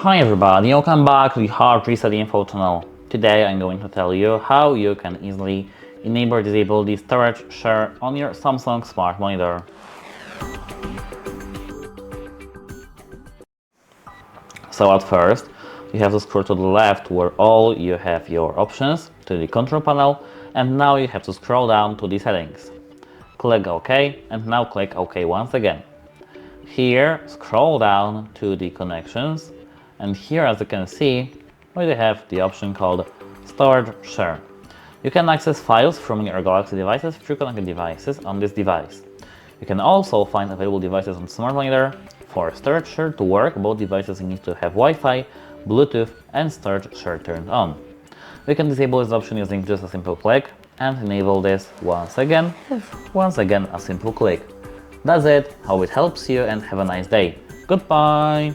Hi everybody, welcome back to the Hard Reset Info channel. Today I'm going to tell you how you can easily enable or disable the storage share on your Samsung Smart Monitor. So at first, you have to scroll to the left where all you have your options to the control panel, and now you have to scroll down to the settings. Click OK and now click OK once again. Here, scroll down to the connections, and here, as you can see, we have the option called Storage Share. You can access files from your Galaxy devices through connected devices on this device. You can also find available devices on Smart Monitor. For Storage Share to work, both devices need to have Wi-Fi, Bluetooth, and Storage Share turned on. We can disable this option using just a simple click, and enable this once again a simple click. That's it, hope it helps you and have a nice day. Goodbye!